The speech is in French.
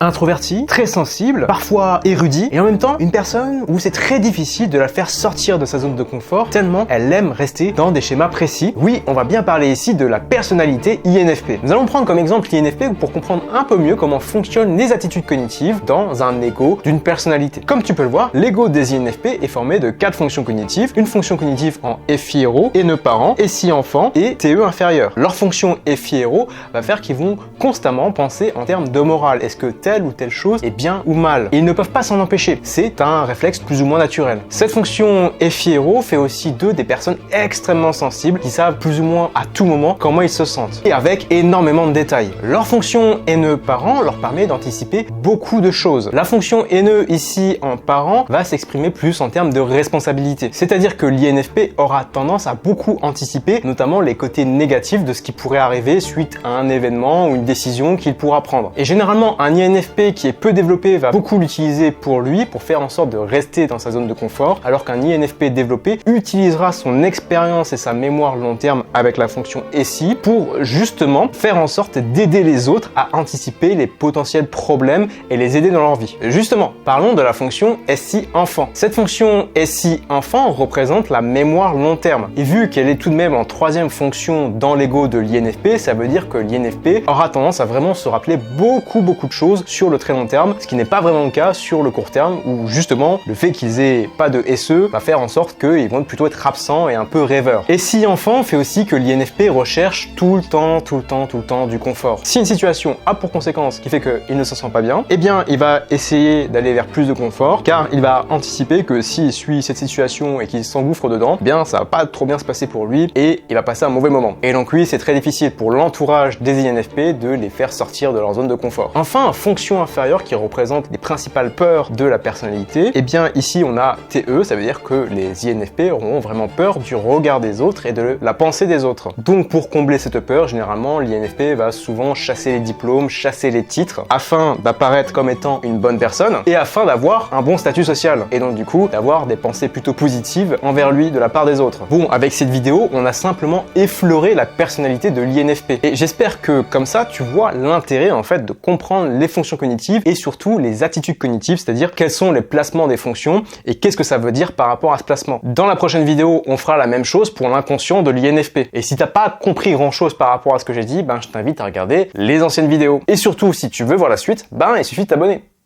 introverti, très sensible, parfois érudit, et en même temps une personne où c'est très difficile de la faire sortir de sa zone de confort tellement elle aime rester dans des schémas précis. Oui, on va bien parler ici de la personnalité INFP. Nous allons prendre comme exemple l'INFP pour comprendre un peu mieux comment fonctionnent les attitudes cognitives dans un ego d'une personnalité. Comme tu peux le voir, l'ego des INFP est formé de 4 fonctions cognitives, une fonction cognitive en FI-héros, haineux parent, SI-enfant et TE inférieur. Leur fonction FI-héros va faire qu'ils vont constamment penser en termes de morale. Est-ce que telle ou telle chose est bien ou mal? Et ils ne peuvent pas s'en empêcher. C'est un réflexe plus ou moins naturel. Cette fonction FI-héros fait aussi d'eux des personnes extrêmement sensibles qui savent plus ou moins à tout moment comment ils se sentent. Et avec énormément de détails. Leur fonction haineux parent leur permet d'anticiper beaucoup de choses. La fonction haineux ici en parent va s'exprimer plus en termes de responsabilité. C'est-à-dire que l'INFP aura tendance à beaucoup anticiper, notamment les côtés négatifs de ce qui pourrait arriver suite à un événement ou une décision qu'il pourra prendre. Et généralement, un INFP qui est peu développé va beaucoup l'utiliser pour lui, pour faire en sorte de rester dans sa zone de confort, alors qu'un INFP développé utilisera son expérience et sa mémoire long terme avec la fonction SI pour justement faire en sorte d'aider les autres à anticiper les potentiels problèmes et les aider dans leur vie. Justement, parlons de la fonction SI enfant. Cette fonction SI enfant représente la mémoire long terme. Et vu qu'elle est tout de même en 3e fonction dans l'ego de l'INFP, ça veut dire que l'INFP aura tendance à vraiment se rappeler beaucoup de choses sur le très long terme, ce qui n'est pas vraiment le cas sur le court terme, où justement le fait qu'ils aient pas de SE va faire en sorte qu'ils vont plutôt être absents et un peu rêveurs. Et si enfant fait aussi que l'INFP recherche tout le temps du confort. Si une situation a pour conséquence qui fait qu'il ne se sent pas bien, eh bien il va essayer d'aller vers plus de confort, car il va anticiper que s'il suit cette situation et qu'il s'engouffre dedans, eh bien ça va pas trop bien se passer pour lui et il va passer un mauvais moment. Et donc oui, c'est très difficile pour l'entourage des INFP de les faire sortir de leur zone de confort. Enfin, fonction inférieure qui représente les principales peurs de la personnalité, eh bien ici on a TE, ça veut dire que les INFP auront vraiment peur du regard des autres et de la pensée des autres. Donc pour combler cette peur, généralement l'INFP va souvent chasser les diplômes, chasser les titres, afin d'apparaître comme étant une bonne personne et afin d'avoir un bon statut social. Et donc du coup, d'avoir des pensées plutôt positives envers lui de la part des autres. Bon, avec cette vidéo, on a simplement effleuré la personnalité de l'INFP. Et j'espère que comme ça, tu vois l'intérêt en fait de comprendre les fonctions cognitives et surtout les attitudes cognitives, c'est-à-dire quels sont les placements des fonctions et qu'est-ce que ça veut dire par rapport à ce placement. Dans la prochaine vidéo, on fera la même chose pour l'inconscient de l'INFP. Et si t'as pas compris grand-chose par rapport à ce que j'ai dit, je t'invite à regarder les anciennes vidéos. Et surtout, si tu veux voir la suite, il suffit de t'abonner.